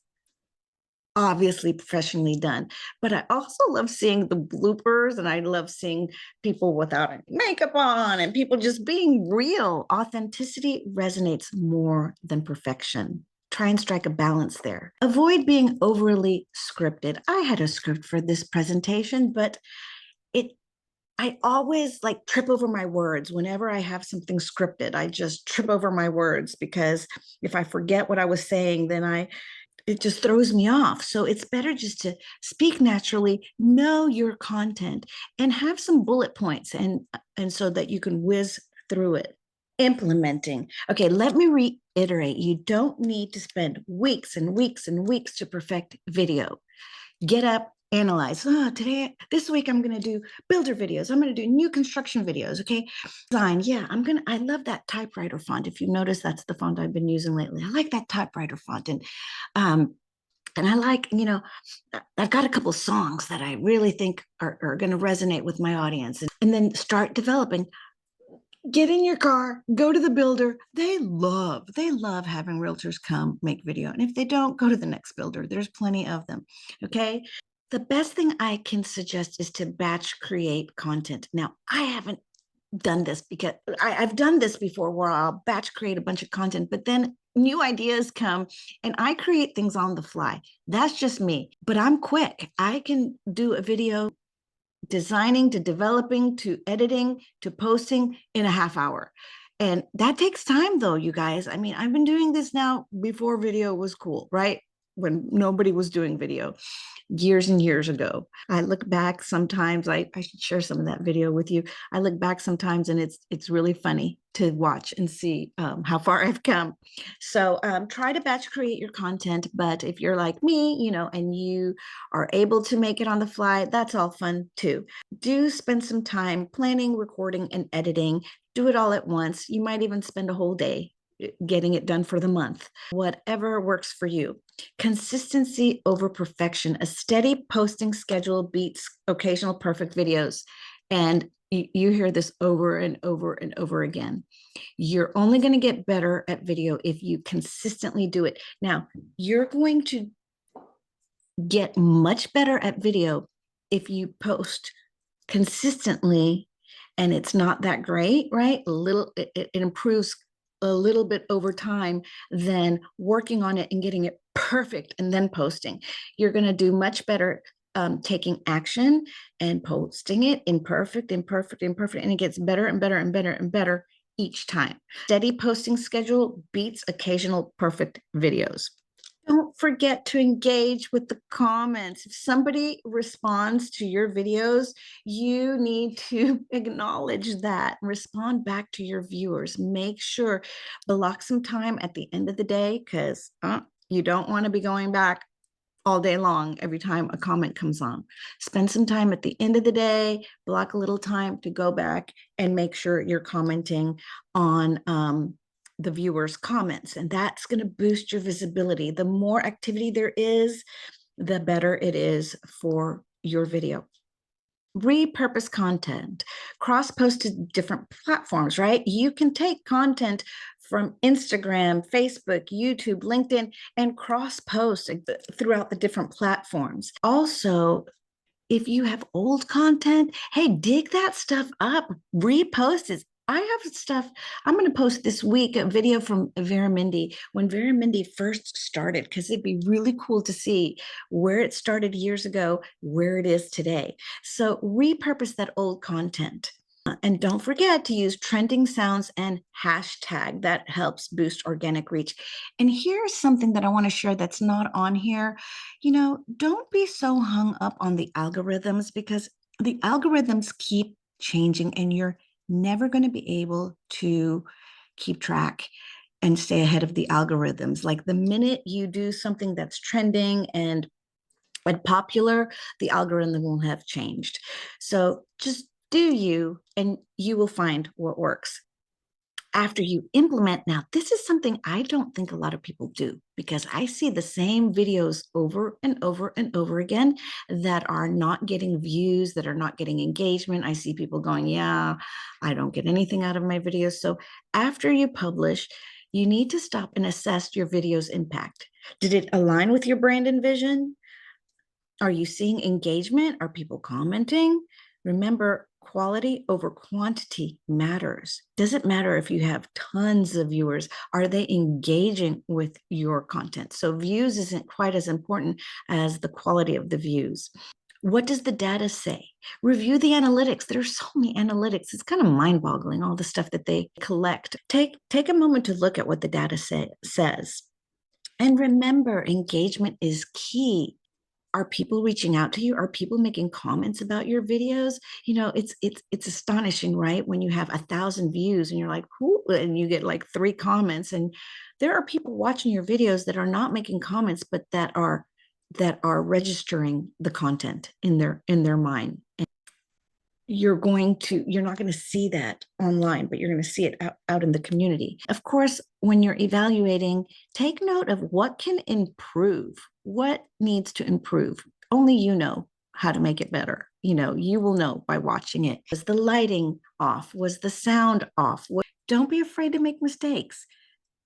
obviously professionally done. But I also love seeing the bloopers, and I love seeing people without any makeup on and people just being real. Authenticity resonates more than perfection. Try and strike a balance there. Avoid being overly scripted. I had a script for this presentation, but I always like trip over my words. Whenever I have something scripted, I just trip over my words because if I forget what I was saying, then it just throws me off. So it's better just to speak naturally, know your content, and have some bullet points and so that you can whiz through it. Implementing. Okay, let me reiterate. You don't need to spend weeks and weeks and weeks to perfect video. Get up, analyze. This week I'm going to do builder videos. I'm going to do new construction videos. Okay. Design. Yeah, I love that typewriter font. If you notice, that's the font I've been using lately. I like that typewriter font. And I like, I've got a couple songs that I really think are going to resonate with my audience. And then start developing. Get in your car, go to the builder. They love having realtors come make video. And if they don't, go to the next builder. There's plenty of them. Okay. The best thing I can suggest is to batch create content. Now, I haven't done this because I've done this before where I'll batch create a bunch of content, but then new ideas come and I create things on the fly. That's just me, but I'm quick. I can do a video designing to developing to editing to posting in a half hour. And that takes time though, you guys. I mean, I've been doing this now before video was cool, right? When nobody was doing video years and years ago. I look back sometimes, I should share some of that video with you. I look back sometimes and it's really funny to watch and see how far I've come. So try to batch create your content, but if you're like me, and you are able to make it on the fly, that's all fun too. Do spend some time planning, recording, and editing. Do it all at once. You might even spend a whole day getting it done for the month. Whatever works for you. Consistency over perfection. A steady posting schedule beats occasional perfect videos. And You hear this over and over and over again. You're only going to get better at video if you consistently do it. Now, you're going to get much better at video if you post consistently and it's not that great, right? It improves a little bit over time than working on it and getting it perfect and then posting. You're going to do much better taking action and posting it imperfect, imperfect, imperfect, and it gets better and better and better and better each time. Steady posting schedule beats occasional perfect videos. Don't forget to engage with the comments. If somebody responds to your videos, you need to acknowledge that, respond back to your viewers. Make sure, block some time at the end of the day, because you don't want to be going back all day long every time a comment comes on. Spend some time at the end of the day, block a little time to go back and make sure you're commenting on the viewers' comments, and that's going to boost your visibility. The more activity there is, the better it is for your video. Repurpose content, cross-post to different platforms, right? You can take content from Instagram, Facebook, YouTube, LinkedIn, and cross-post throughout the different platforms. Also, if you have old content, hey, dig that stuff up, repost it. I have stuff I'm going to post this week, a video from Vera Mindy when Vera Mindy first started, because it'd be really cool to see where it started years ago, where it is today. So repurpose that old content. And don't forget to use trending sounds and hashtag. That helps boost organic reach. And here's something that I want to share that's not on here. Don't be so hung up on the algorithms, because the algorithms keep changing and you're never going to be able to keep track and stay ahead of the algorithms. Like the minute you do something that's trending and popular, the algorithm will have changed. So just do you, and you will find what works. After you implement, now this is something I don't think a lot of people do, because I see the same videos over and over and over again that are not getting views, that are not getting engagement. I see people going, yeah, I don't get anything out of my videos. So after you publish, you need to stop and assess your video's impact. Did it align with your brand and vision? Are you seeing engagement? Are people commenting? Remember, quality over quantity matters. Doesn't matter if you have tons of viewers. Are they engaging with your content? So views isn't quite as important as the quality of the views. What does the data say? Review the analytics. There's so many analytics. It's kind of mind-boggling, all the stuff that they collect. Take a moment to look at what the data says. And remember, engagement is key. Are people reaching out to you? Are people making comments about your videos? It's astonishing, right? When you have 1,000 views and you're like, who? And you get like 3 comments, and there are people watching your videos that are not making comments, but that are registering the content in their mind. You're not going to see that online, but you're going to see it out in the community. Of course, when you're evaluating, take note of what can improve, what needs to improve. Only you know how to make it better. You will know by watching it. Was the lighting off? Was the sound off? Don't be afraid to make mistakes.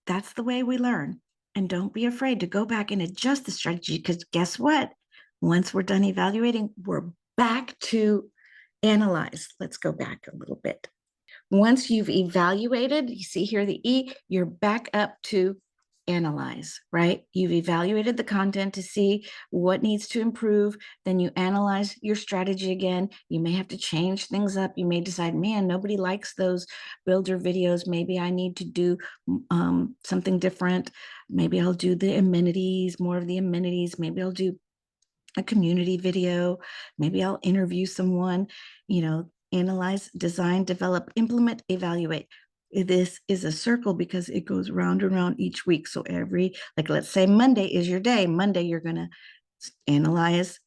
That's the way we learn. And don't be afraid to go back and adjust the strategy, because guess what? Once we're done evaluating, we're back to analyze. Let's go back a little bit. Once you've evaluated, you see here the E, you're back up to analyze, right? You've evaluated the content to see what needs to improve. Then you analyze your strategy again. You may have to change things up. You may decide, man, nobody likes those builder videos. Maybe I need to do something different. Maybe I'll do the amenities, more of the amenities. Maybe I'll do a community video. Maybe I'll interview someone, analyze, design, develop, implement, evaluate. This is a circle because it goes round and round each week. So let's say Monday is your day. Monday, you're going to analyze,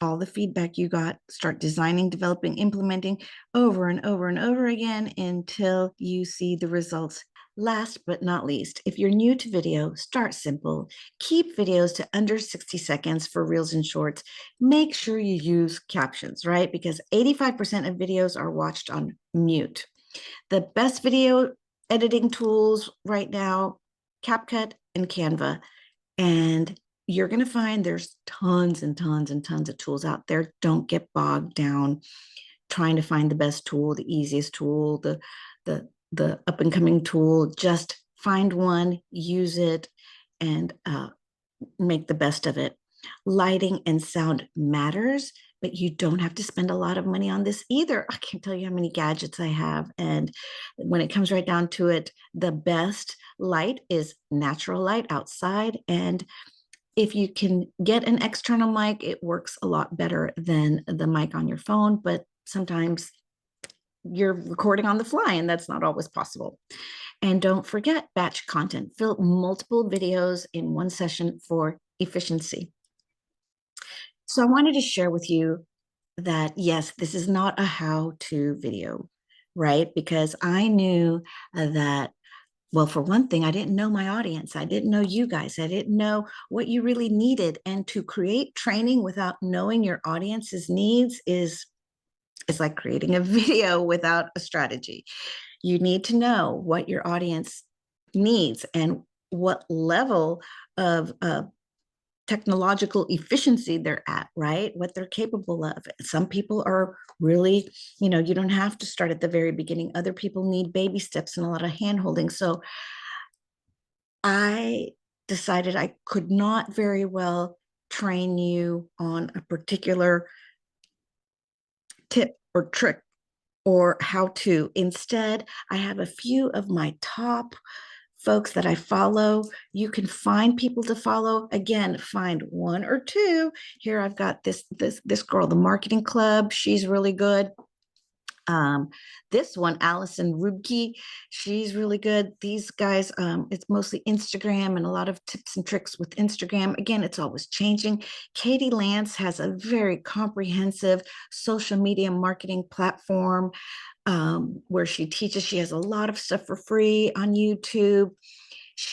all the feedback you got, start designing, developing, implementing over and over and over again until you see the results. Last but not least, if you're new to video, start simple. Keep videos to under 60 seconds for reels and shorts. Make sure you use captions, right? Because 85% of videos are watched on mute. The best video editing tools right now, CapCut and Canva. And you're going to find there's tons and tons and tons of tools out there. Don't get bogged down trying to find the best tool, the easiest tool, the up and coming tool. Just find one, use it, and make the best of it. Lighting and sound matters, but you don't have to spend a lot of money on this either. I can't tell you how many gadgets I have. And when it comes right down to it, the best light is natural light outside. And if you can get an external mic, it works a lot better than the mic on your phone, but sometimes you're recording on the fly and that's not always possible. And don't forget batch content. Fill multiple videos in one session for efficiency. So I wanted to share with you that, yes, this is not a how-to video, right? Because I knew that, well, for one thing, I didn't know my audience. I didn't know you guys. I didn't know what you really needed. And to create training without knowing your audience's needs is it's like creating a video without a strategy. You need to know what your audience needs and what level of technological efficiency they're at, right? What they're capable of. Some people are really, you don't have to start at the very beginning. Other people need baby steps and a lot of hand holding. So I decided I could not very well train you on a particular tip or trick or how to. Instead, I have a few of my top folks that I follow. You can find people to follow. Again, find one or two. Here I've got this girl, the Marketing Club. She's really good. This one, Allison Rubke, she's really good. These guys, it's mostly Instagram and a lot of tips and tricks with Instagram. Again, it's always changing. Katie Lance has a very comprehensive social media marketing platform where she teaches. She has a lot of stuff for free on YouTube.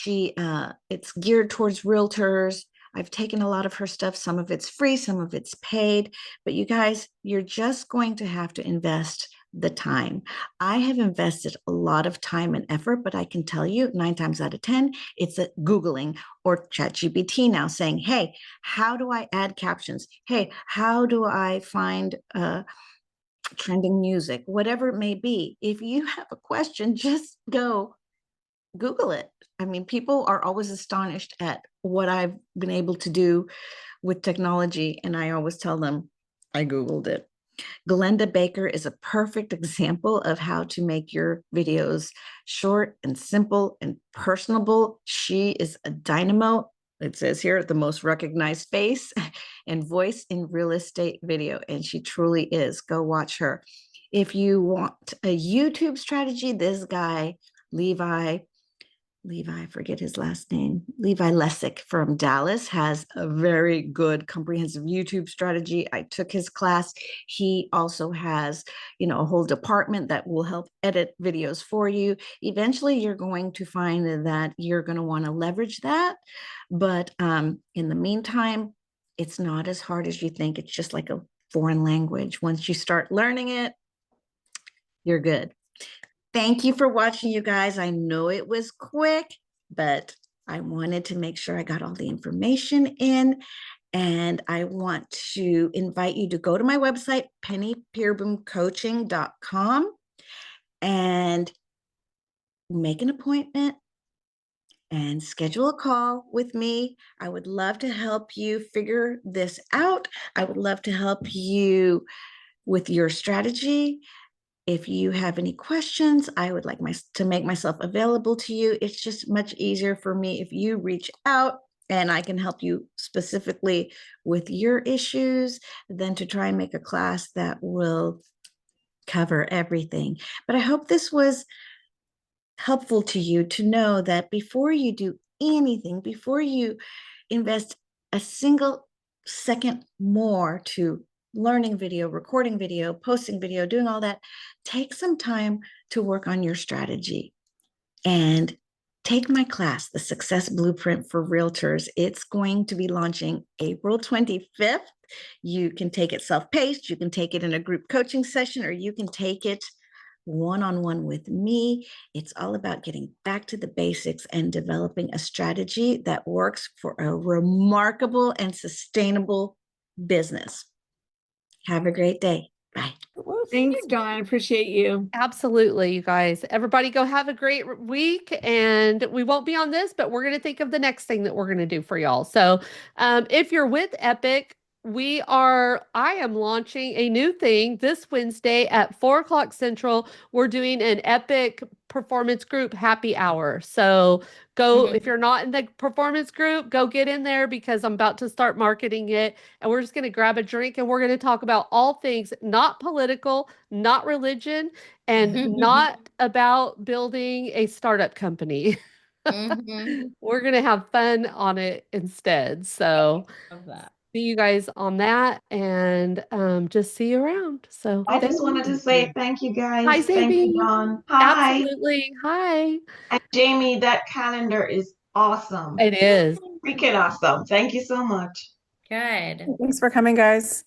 It's geared towards realtors. I've taken a lot of her stuff. Some of it's free, some of it's paid, but you guys, you're just going to have to invest the time. I have invested a lot of time and effort, but I can tell you 9 times out of 10, it's a Googling or ChatGPT now saying, hey, how do I add captions? Hey, how do I find trending music? Whatever it may be. If you have a question, just go Google it. I mean, people are always astonished at what I've been able to do with technology. And I always tell them, I Googled it. Glenda Baker is a perfect example of how to make your videos short and simple and personable. She is a dynamo. It says here, the most recognized face and voice in real estate video. And she truly is. Go watch her. If you want a YouTube strategy, this guy, Levi, I forget his last name, Levi Lessick from Dallas has a very good comprehensive YouTube strategy. I took his class. He also has, a whole department that will help edit videos for you. Eventually, you're going to find that you're going to want to leverage that. But in the meantime, it's not as hard as you think. It's just like a foreign language. Once you start learning it, you're good. Thank you for watching, you guys. I know it was quick, but I wanted to make sure I got all the information in. And I want to invite you to go to my website, pennypeerboomcoaching.com, and make an appointment and schedule a call with me. I would love to help you figure this out. I would love to help you with your strategy. If you have any questions, I would like to make myself available to you. It's just much easier for me if you reach out and I can help you specifically with your issues than to try and make a class that will cover everything. But I hope this was helpful to you to know that before you do anything, before you invest a single second more to learning video, recording video, posting video, doing all that, take some time to work on your strategy. and take my class, The Success Blueprint for Realtors. It's going to be launching April 25th. You can take it self-paced, you can take it in a group coaching session, or you can take it one-on-one with me. It's all about getting back to the basics and developing a strategy that works for a remarkable and sustainable business. Have a great day. Bye. Thanks, Dawn. Appreciate you. Absolutely, you guys. Everybody go have a great week. And we won't be on this, but we're going to think of the next thing that we're going to do for y'all. So if you're with Epic, I am launching a new thing this Wednesday at 4 o'clock Central. We're doing an Epic performance group happy hour. So if you're not in the performance group, go get in there because I'm about to start marketing it. And we're just going to grab a drink and we're going to talk about all things not political, not religion, and not about building a startup company. We're going to have fun on it instead. So Love that. see you guys on that and just see you around. So I just wanted to say thank you guys. hi, Thank you, Zaby. Dawn. Hi. Absolutely. Hi. And Jamie, that calendar is awesome. It is. Freaking awesome. Thank you so much. Good. Thanks for coming, guys.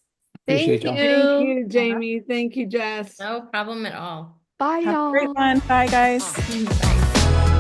Thank Appreciate y'all. Thank you. you, Jamie. Thank you, Jess. No problem at all. Bye, Have a great y'all. one. Bye, guys. Bye.